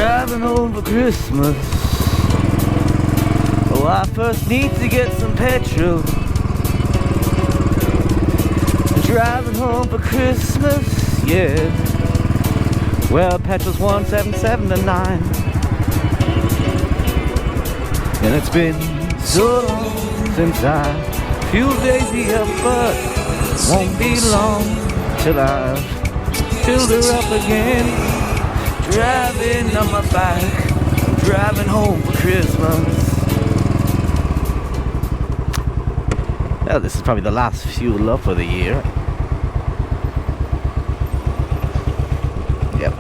driving home for Christmas. Oh, I first need to get some petrol. Driving home for Christmas, yeah. Well, petrol's 177 to 9. And it's been so long since I fueled Daisy up, but won't be long till I've filled her up again. Driving on my bike, driving home for Christmas. Well, this is probably the last fuel up of the year. Yep.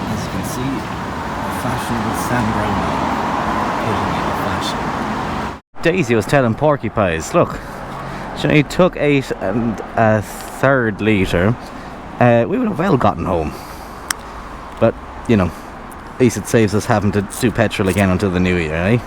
As you can see, a fashionable Sam Brown putting into fashion. Daisy was telling Porcupines, look, she only took 8 1/3 litre. We would have well gotten home. But, you know, at least it saves us having to do petrol again until the new year, eh?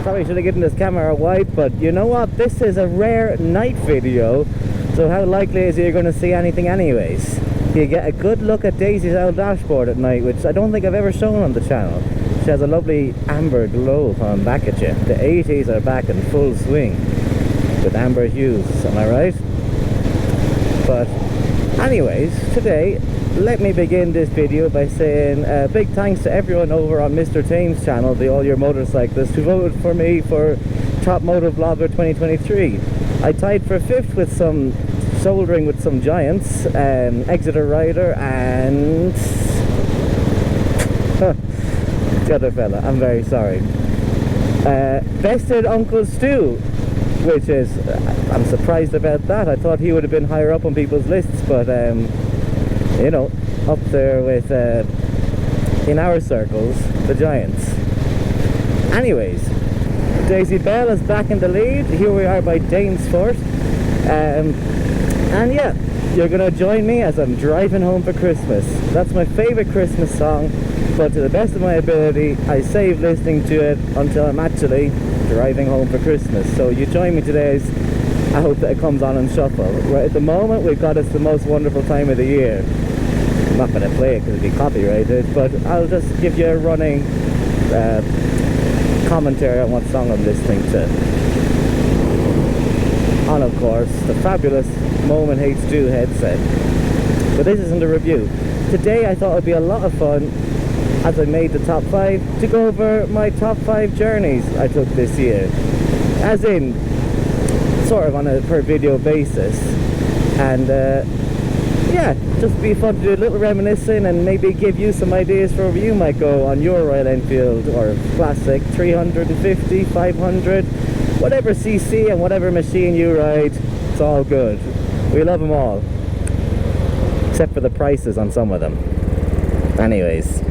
Probably should have given this camera wide, but you know what? This is a rare night video, so how likely is it you're going to see anything anyways? You get a good look at Daisy's old dashboard at night, which I don't think I've ever shown on the channel. She has a lovely amber glow coming back at you. The 80s are back in full swing with amber hues, am I right? But anyways, today let me begin this video by saying big thanks to everyone over on Mr. Tame's channel, the All Your Motorcyclists, who voted for me for Top Motor Vlogger 2023. I tied for 5th with some soldering with some giants, Exeter Rider and the other fella, I'm very sorry. Bested Uncle Stu, which is, I'm surprised about that. I thought he would have been higher up on people's lists, but you know, up there with in our circles, the giants. Anyways, Daisy Bell is back in the lead. Here we are by Danesfort, and yeah, you're gonna join me as I'm driving home for Christmas. That's my favorite Christmas song, but to the best of my ability I save listening to it until I'm actually driving home for Christmas. So you join me today as I hope that it comes on and shuffle. Right at the moment we've got us the most wonderful time of the year. I'm not going to play it because it'd be copyrighted, but I'll just give you a running commentary on what song I'm listening to. And of course the fabulous Moment H2 headset. But this isn't a review. Today I thought it would be a lot of fun, as I made the top 5, to go over my top 5 journeys I took this year. As in, sort of on a per video basis. And yeah, just be fun to do a little reminiscing and maybe give you some ideas for where you might go on your Royal Enfield or classic 350, 500, whatever cc and whatever machine you ride, it's all good. We love them all. Except for the prices on some of them. Anyways,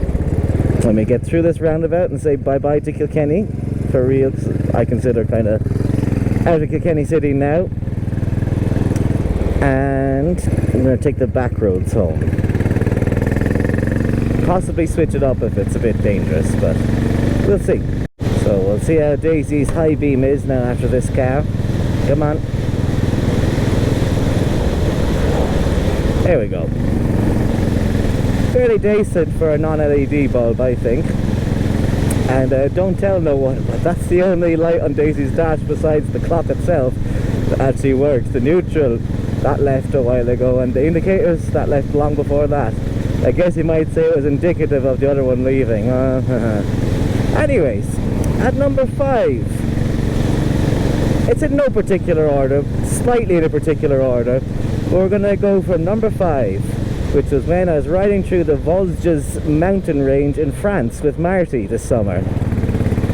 let me get through this roundabout and say bye-bye to Kilkenny. For real, I consider kind of out of Kilkenny City now. And I'm going to take the back roads home. Possibly switch it up if it's a bit dangerous, but we'll see. So we'll see how Daisy's high beam is now after this car. Come on. There we go. Fairly decent for a non-LED bulb, I think. And don't tell no one, but that's the only light on Daisy's dash besides the clock itself that actually works. The neutral, that left a while ago, and the indicators, that left long before that. I guess you might say it was indicative of the other one leaving. Anyways, at number 5, it's in no particular order, slightly in a particular order. We're going to go from number 5, which was when I was riding through the Vosges mountain range in France with Marty this summer.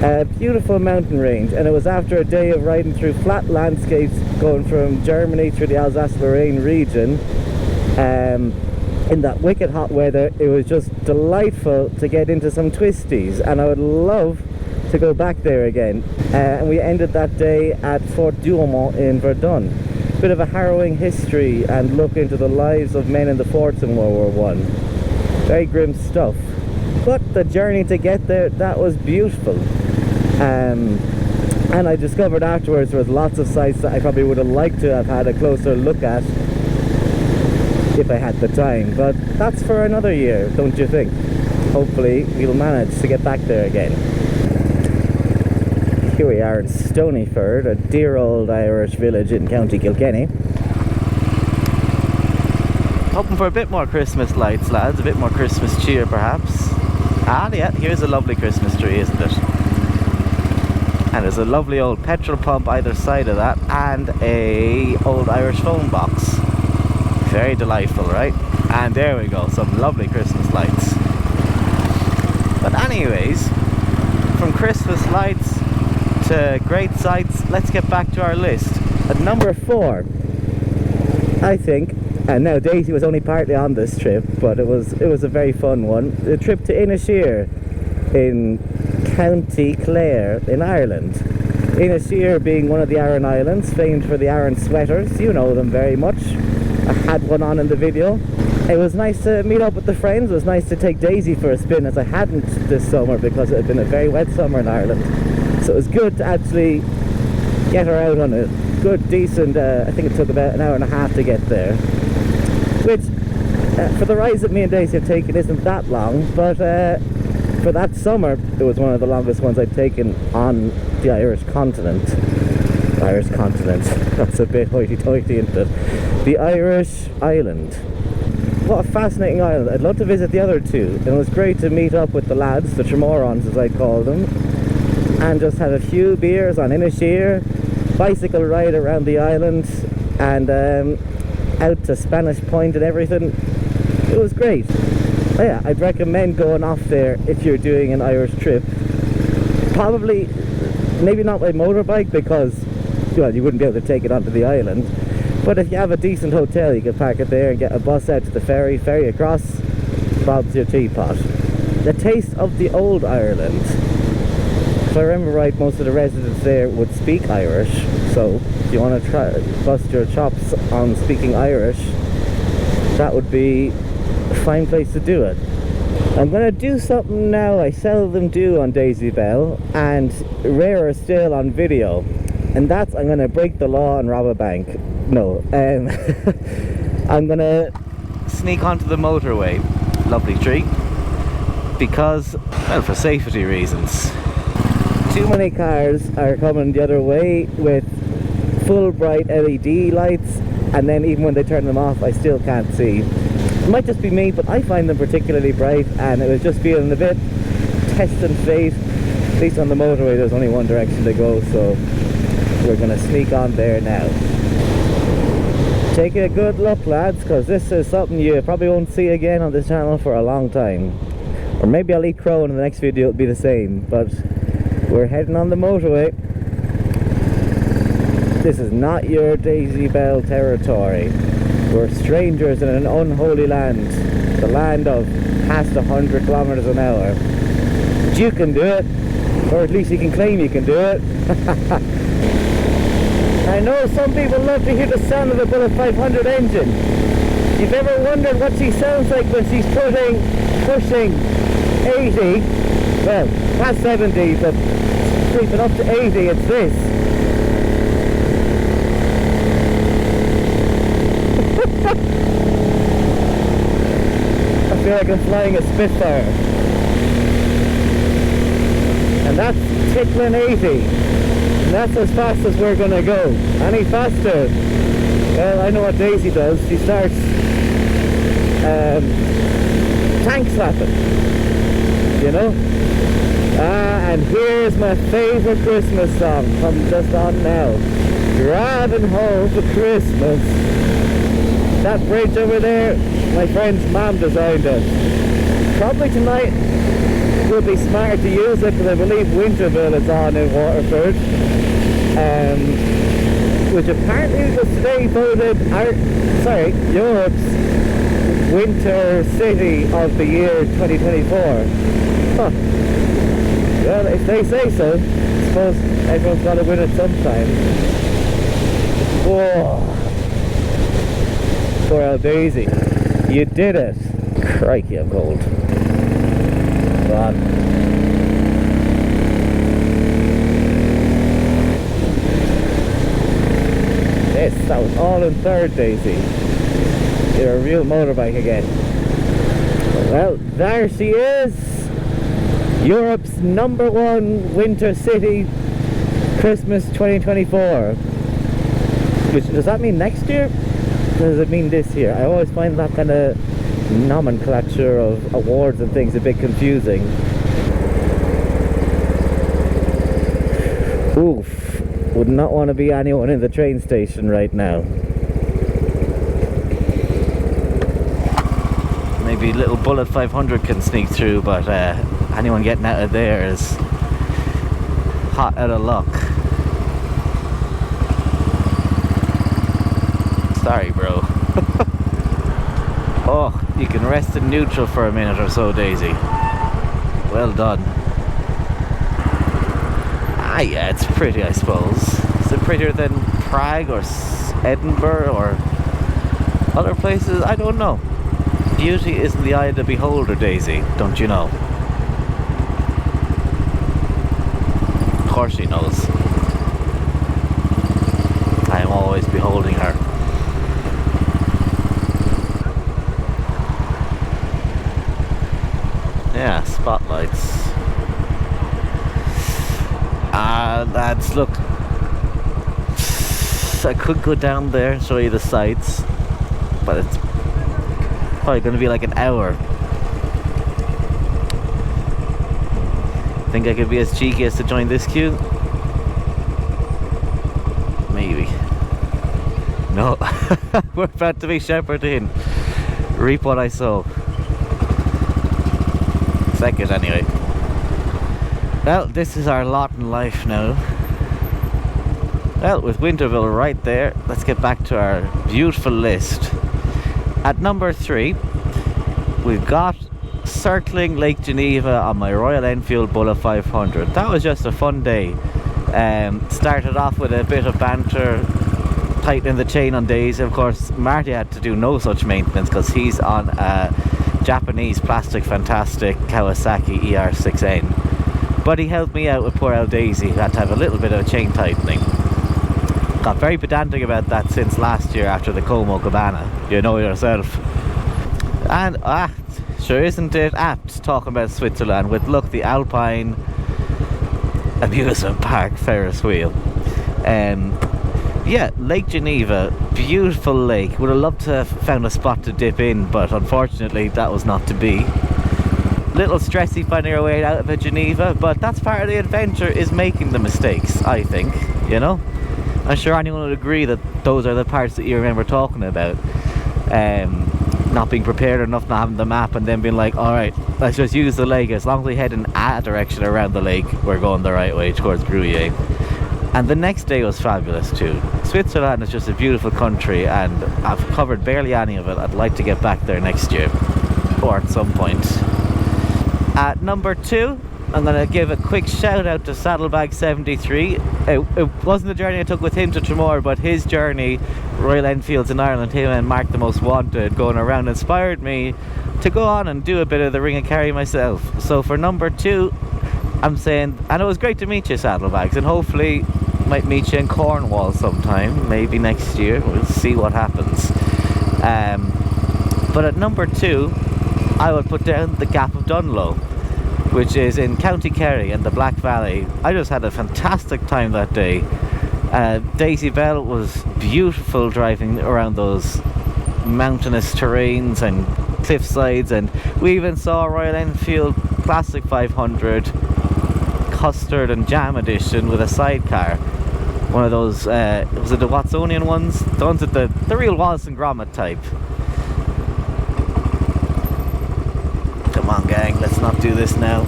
A beautiful mountain range, and it was after a day of riding through flat landscapes going from Germany through the Alsace-Lorraine region. In that wicked hot weather, it was just delightful to get into some twisties, and I would love to go back there again. And we ended that day at Fort Douaumont in Verdun. Bit of a harrowing history and look into the lives of men in the forts in World War I. Very grim stuff. But the journey to get there, that was beautiful. And I discovered afterwards there was lots of sites that I probably would have liked to have had a closer look at. if I had the time, but that's for another year, don't you think? Hopefully we'll manage to get back there again. Here we are in Stonyford, a dear old Irish village in County Kilkenny. Hoping for a bit more Christmas lights, lads, a bit more Christmas cheer perhaps. Ah yeah, here's a lovely Christmas tree, isn't it? And there's a lovely old petrol pump either side of that, and a old Irish phone box. Very delightful, right? And there we go, some lovely Christmas lights. But anyways, from Christmas lights to great sights, let's get back to our list. At number 4, I think, and now Daisy was only partly on this trip, but it was a very fun one. The trip to Inisheer in County Clare in Ireland. Inisheer being one of the Aran Islands, famed for the Aran sweaters. You know them very much. I had one on in the video. It was nice to meet up with the friends. It was nice to take Daisy for a spin, as I hadn't this summer because it had been a very wet summer in Ireland. So it was good to actually get her out on a good, decent, I think it took about an hour and a half to get there. Which, for the rides that me and Daisy have taken, isn't that long, but for that summer, it was one of the longest ones I'd taken on the Irish continent. Irish continent, that's a bit hoity-toity, isn't it? The Irish island. What a fascinating island. I'd love to visit the other two. And it was great to meet up with the lads, the Tremorons as I call them, and just have a few beers on Inisheer, bicycle ride around the island, and out to Spanish Point and everything. It was great. Oh yeah, I'd recommend going off there if you're doing an Irish trip. Probably, maybe not by motorbike because, well, you wouldn't be able to take it onto the island. But if you have a decent hotel, you can park it there and get a bus out to the ferry across, Bob's your teapot. The taste of the old Ireland. If I remember right, most of the residents there would speak Irish, so if you want to try bust your chops on speaking Irish, that would be a fine place to do it. I'm going to do something now I seldom do on Daisy Bell, and rarer still on video, and that's I'm going to break the law and rob a bank. No, I'm going to sneak onto the motorway, lovely tree, because, well, for safety reasons. Too many cars are coming the other way with full bright LED lights, and then even when they turn them off I still can't see. It might just be me, but I find them particularly bright, and it was just feeling a bit test and fate. At least on the motorway there's only one direction to go, so we're going to sneak on there now. Take a good look, lads, because this is something you probably won't see again on this channel for a long time. Or maybe I'll eat crow and in the next video it'll be the same, but we're heading on the motorway. This is not your Daisy Bell territory. We're strangers in an unholy land, the land of past 100 kilometers an hour. But you can do it, or at least you can claim you can do it. I know some people love to hear the sound of a Bullet 500 engine. If you've ever wondered what she sounds like when she's pushing 80, well, past 70, but creeping up to 80, it's this. I feel like I'm flying a Spitfire. And that's tickling 80. That's as fast as we're going to go. Any faster, well, I know what Daisy does. She starts tank slapping, you know. And here's my favourite Christmas song, I'm just on now. Driving home for Christmas. That bridge over there, my friend's mom designed it. Probably tonight would be smarter to use it, because I believe Winterville is on in Waterford, which apparently was today voted Europe's Winter City of the Year 2024. Huh. Well, if they say so, I suppose everyone's got to win it sometime. Whoa. Poor old Daisy. You did it. Crikey, I'm cold. Go on. That was all in third, Daisy. You're a real motorbike again. Well, there she is. Europe's #1 winter city, Christmas 2024. Which, does that mean next year? Or does it mean this year? I always find that kind of nomenclature of awards and things a bit confusing. Oof. Would not want to be anyone in the train station right now. Maybe little Bullet 500 can sneak through, but anyone getting out of there is hot out of luck. Sorry, bro. Oh, you can rest in neutral for a minute or so, Daisy. Well done. Ah, yeah, it's pretty, I suppose. Is it prettier than Prague or Edinburgh or other places? I don't know. Beauty is in the eye of the beholder, Daisy, don't you know? Of course she knows. I am always beholding her. Yeah, spotlights. Lads, look. I could go down there and show you the sights, but it's probably going to be like an hour. Think I could be as cheeky as to join this queue? Maybe. No. We're about to be shepherding. Reap what I sow. Second, anyway. Well, this is our lot in life now. Well, with Winterville right there, let's get back to our beautiful list. At number 3, we've got circling Lake Geneva on my Royal Enfield Bullet 500. That was just a fun day. Started off with a bit of banter, tightening the chain on Daisy. Of course, Marty had to do no such maintenance because he's on a Japanese plastic fantastic Kawasaki ER6N. But he helped me out with poor old Daisy, who had to have a little bit of a chain tightening. Got very pedantic about that since last year after the Como Cabana. You know yourself. And, sure isn't it apt talking about Switzerland with, look, the Alpine amusement park Ferris wheel. Yeah, Lake Geneva, beautiful lake. Would have loved to have found a spot to dip in, but unfortunately that was not to be. Little stressy finding your way out of Geneva, but that's part of the adventure, is making the mistakes, I think, you know? I'm sure anyone would agree that those are the parts that you remember talking about. Not being prepared enough, not having the map, and then being like, alright, let's just use the lake. As long as we head in a direction around the lake, we're going the right way towards Gruyere. And the next day was fabulous too. Switzerland is just a beautiful country, and I've covered barely any of it. I'd like to get back there next year, or at some point. At number 2, I'm going to give a quick shout out to Saddlebag73. It wasn't the journey I took with him to Tremor, but his journey, Royal Enfields in Ireland, him and Mark the Most Wanted going around, inspired me to go on and do a bit of the ring and carry myself. So for number 2, I'm saying, and it was great to meet you, Saddlebags, and hopefully might meet you in Cornwall sometime, maybe next year. We'll see what happens. But at number 2, I would put down the Gap of Dunloe, which is in County Kerry in the Black Valley. I just had a fantastic time that day. Daisy Bell was beautiful driving around those mountainous terrains and cliff sides, and we even saw a Royal Enfield Classic 500 Custard and Jam edition with a sidecar. One of those, was it the Watsonian ones? The ones with the real Wallace and Gromit type. Come on, gang, let's not do this now.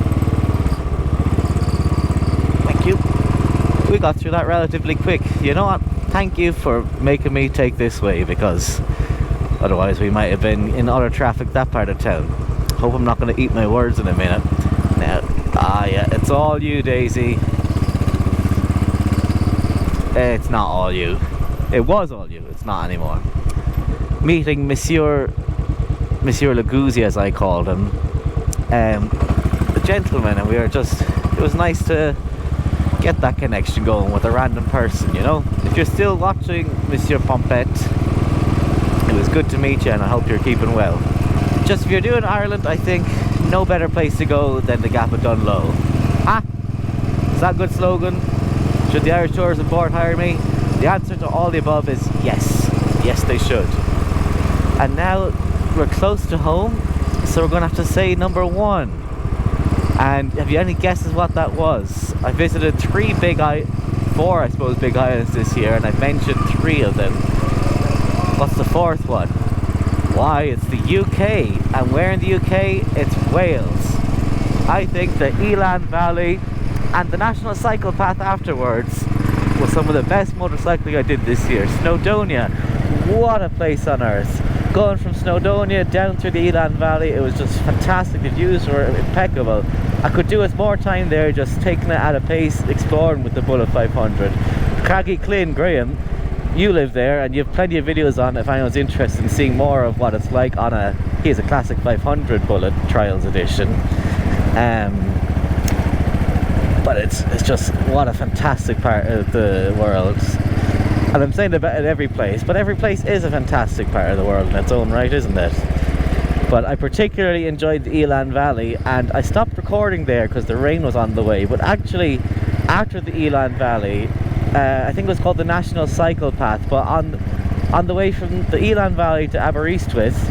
Thank you. We got through that relatively quick. You know what? Thank you for making me take this way, because otherwise we might have been in other traffic that part of town. Hope I'm not going to eat my words in a minute. Now, yeah, it's all you, Daisy. It's not all you. It was all you. It's not anymore. Meeting Monsieur Leguzzi, as I called him, the gentleman, and we were just, it was nice to get that connection going with a random person, you know. If you're still watching Monsieur Pompette, It was good to meet you, and I hope you're keeping well. Just if you're doing Ireland, I think no better place to go than the Gap of Dunloe. Is that a good slogan? Should the Irish Tourism Board hire me? The answer to all the above is yes. Yes, they should. And now we're close to home, so we're going to have to say number 1. And have you any guesses what that was? I visited 4 I suppose big islands this year, and I've mentioned 3 of them. What's the 4th one? Why, it's the UK. And where in the UK? It's Wales. I think the Elan Valley and the National Cycle Path afterwards was some of the best motorcycling I did this year. Snowdonia, what a place on earth. Going from Snowdonia down through the Elan Valley, it was just fantastic. The views were impeccable. I could do with more time there, just taking it at a pace, exploring with the Bullet 500. Craggy Clin, Graham, you live there and you have plenty of videos on if anyone's interested in seeing more of what it's like on a, he has a classic 500 Bullet Trials Edition. But it's just, what a fantastic part of the world. And I'm saying about it every place, but every place is a fantastic part of the world in its own right, isn't it? But I particularly enjoyed the Elan Valley, and I stopped recording there because the rain was on the way. But actually, after the Elan Valley, I think it was called the National Cycle Path, but on the way from the Elan Valley to Aberystwyth,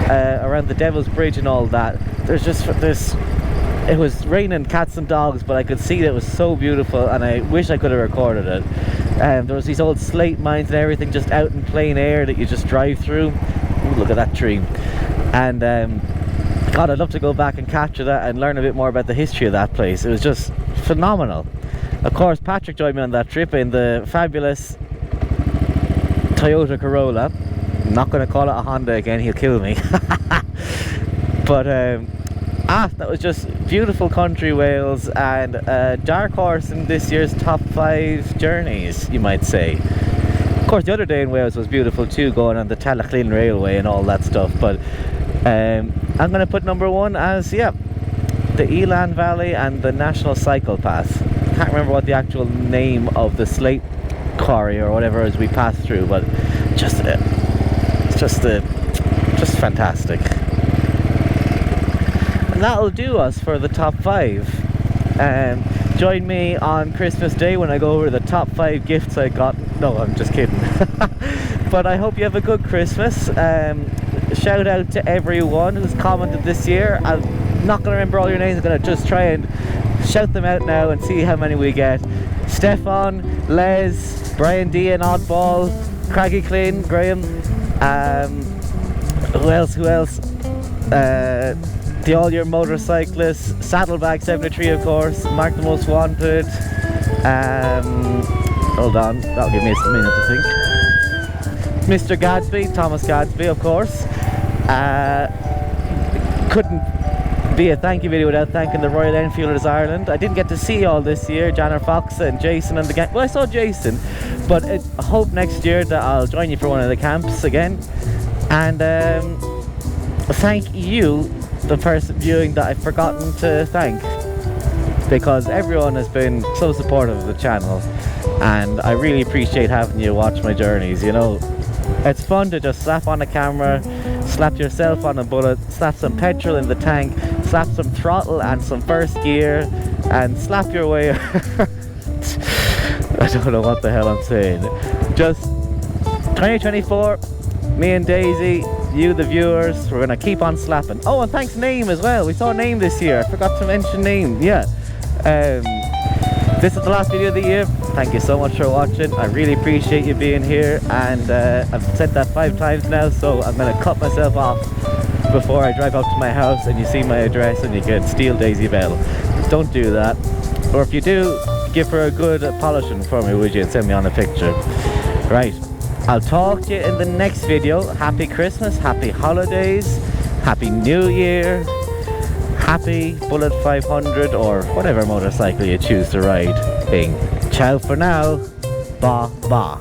around the Devil's Bridge and all that, it was raining cats and dogs, but I could see that it was so beautiful, and I wish I could have recorded it. There was these old slate mines and everything just out in plain air that you just drive through. Ooh, look at that tree. And God, I'd love to go back and capture that and learn a bit more about the history of that place. It was just phenomenal. Of course, Patrick joined me on that trip in the fabulous Toyota Corolla. I'm not going to call it a Honda again, he'll kill me. But that was just beautiful country Wales, and a dark horse in this year's top 5 journeys, you might say. Of course, the other day in Wales was beautiful too, going on the Talachlin Railway and all that stuff, but I'm going to put number 1 as, the Elan Valley and the National Cycle Path. I can't remember what the actual name of the slate quarry or whatever as we passed through, but just fantastic. And that'll do us for the top 5. Join me on Christmas Day when I go over the top 5 gifts I got. No, I'm just kidding. But I hope you have a good Christmas. Shout out to everyone who's commented this year. I'm not going to remember all your names. I'm going to just try and shout them out now and see how many we get. Stefan, Les, Brian D and Oddball, Craggy Clin, Graham, who else? The All Your Motorcyclists, Saddlebag 73 of course, Mark the Most Wanted, hold on, that'll give me a minute to think. Mr. Gadsby, Thomas Gadsby of course. Couldn't be a thank you video without thanking the Royal Enfielders Ireland. I didn't get to see you all this year, Janner Fox and Jason and the gang. Well, I saw Jason, but I hope next year that I'll join you for one of the camps again. And thank you, the person viewing that I've forgotten to thank, because everyone has been so supportive of the channel, and I really appreciate having you watch my journeys. You know, it's fun to just slap on a camera, slap yourself on a bullet, slap some petrol in the tank, slap some throttle and some first gear, and slap your way. I don't know what the hell I'm saying. Just 2024, me and Daisy, you the viewers, we're gonna keep on slapping. Oh, and thanks Name as well. We saw Name this year. I forgot to mention Name. Yeah. This is the last video of the year. Thank you so much for watching. I really appreciate you being here, and I've said that 5 times now, so I'm gonna cut myself off before I drive up to my house and you see my address and you can steal Daisy Bell. Don't do that. Or if you do, give her a good polishing for me, would you, and send me on a picture. Right. I'll talk to you in the next video. Happy Christmas, happy holidays, happy New Year, happy Bullet 500 or whatever motorcycle you choose to ride. Ciao for now. Ba ba.